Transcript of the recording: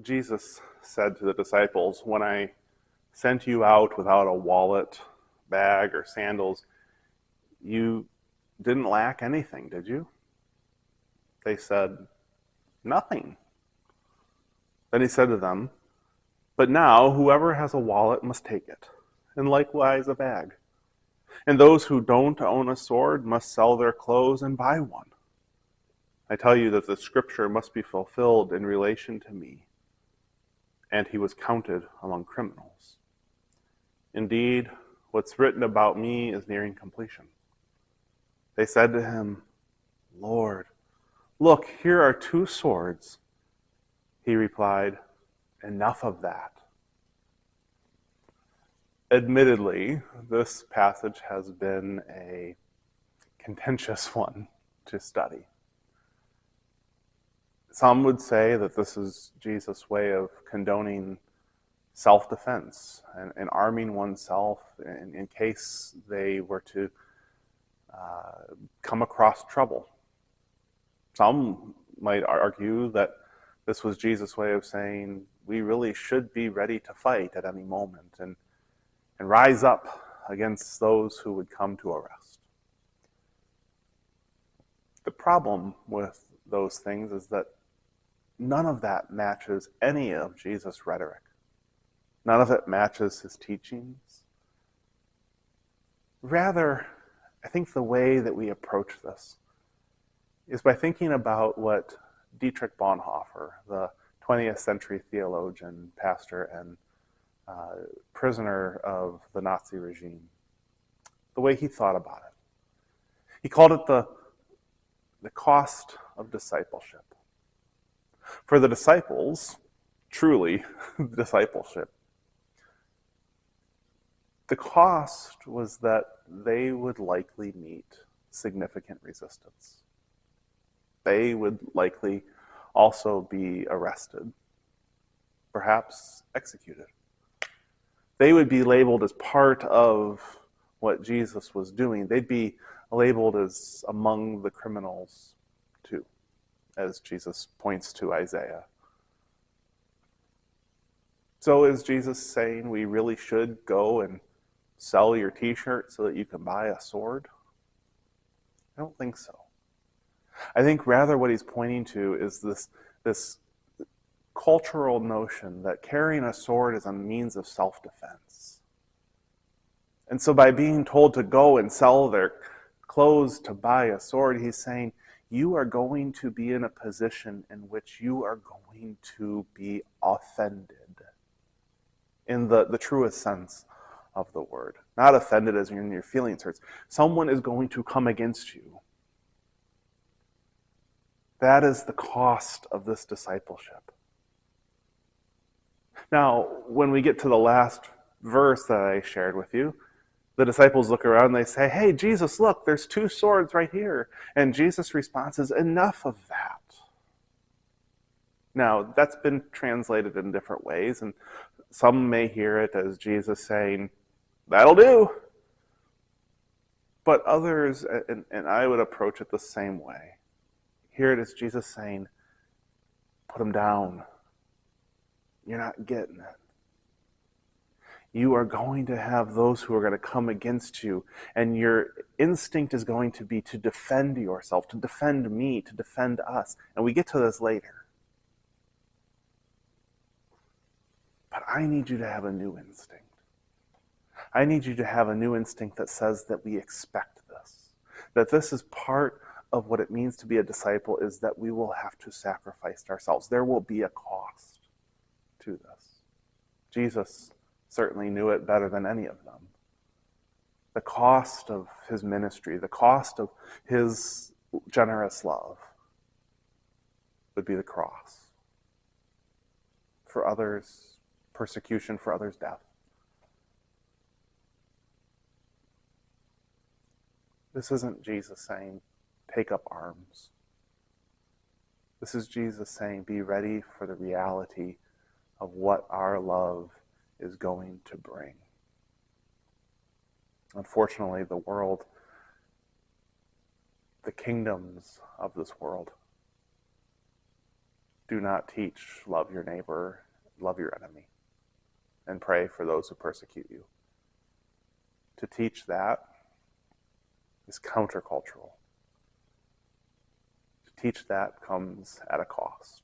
Jesus said to the disciples, "When I sent you out without a wallet, bag, or sandals, you didn't lack anything, did you?" They said, "Nothing." Then he said to them, "But now whoever has a wallet must take it, and likewise a bag. And those who don't own a sword must sell their clothes and buy one. I tell you that the scripture must be fulfilled in relation to me." And he was counted among criminals. "Indeed, what's written about me is nearing completion." They said to him, "Lord, look, here are two swords." He replied, "Enough of that." Admittedly, this passage has been a contentious one to study. Some would say that this is Jesus' way of condoning self-defense and arming oneself in case they were to come across trouble. Some might argue that this was Jesus' way of saying we really should be ready to fight at any moment and rise up against those who would come to arrest. The problem with those things is that none of that matches any of Jesus' rhetoric. None of it matches his teachings. Rather, I think the way that we approach this is by thinking about what Dietrich Bonhoeffer, the 20th century theologian, pastor, and prisoner of the Nazi regime, the way he thought about it. He called it the cost of discipleship. For the disciples, truly discipleship, the cost was that they would likely meet significant resistance. They would likely also be arrested, perhaps executed. They would be labeled as part of what Jesus was doing. They'd be labeled as among the criminals too, as Jesus points to Isaiah. So is Jesus saying we really should go and sell your t-shirt so that you can buy a sword? I don't think so. I think rather what he's pointing to is this cultural notion that carrying a sword is a means of self-defense. And so by being told to go and sell their clothes to buy a sword, he's saying you are going to be in a position in which you are going to be offended in the truest sense of the word. Not offended as in your feelings hurts. Someone is going to come against you. That is the cost of this discipleship. Now, when we get to the last verse that I shared with you, the disciples look around and they say, "Hey, Jesus, look, there's two swords right here." And Jesus' response is, "Enough of that." Now, that's been translated in different ways, and some may hear it as Jesus saying, "That'll do." But others, and I would approach it the same way, hear it as Jesus saying, "Put them down. You're not getting it. You are going to have those who are going to come against you, and your instinct is going to be to defend yourself, to defend me, to defend us." And we get to this later. But I need you to have a new instinct. I need you to have a new instinct that says that we expect this, that this is part of what it means to be a disciple, is that we will have to sacrifice ourselves. There will be a cost to this. Jesus certainly knew it better than any of them. The cost of his ministry, the cost of his generous love would be the cross. For others, persecution; for others, death. This isn't Jesus saying, "Take up arms." This is Jesus saying, be ready for the reality of what our love is going to bring. Unfortunately, the world, the kingdoms of this world, do not teach love your neighbor, love your enemy, and pray for those who persecute you. To teach that is countercultural. To teach that comes at a cost.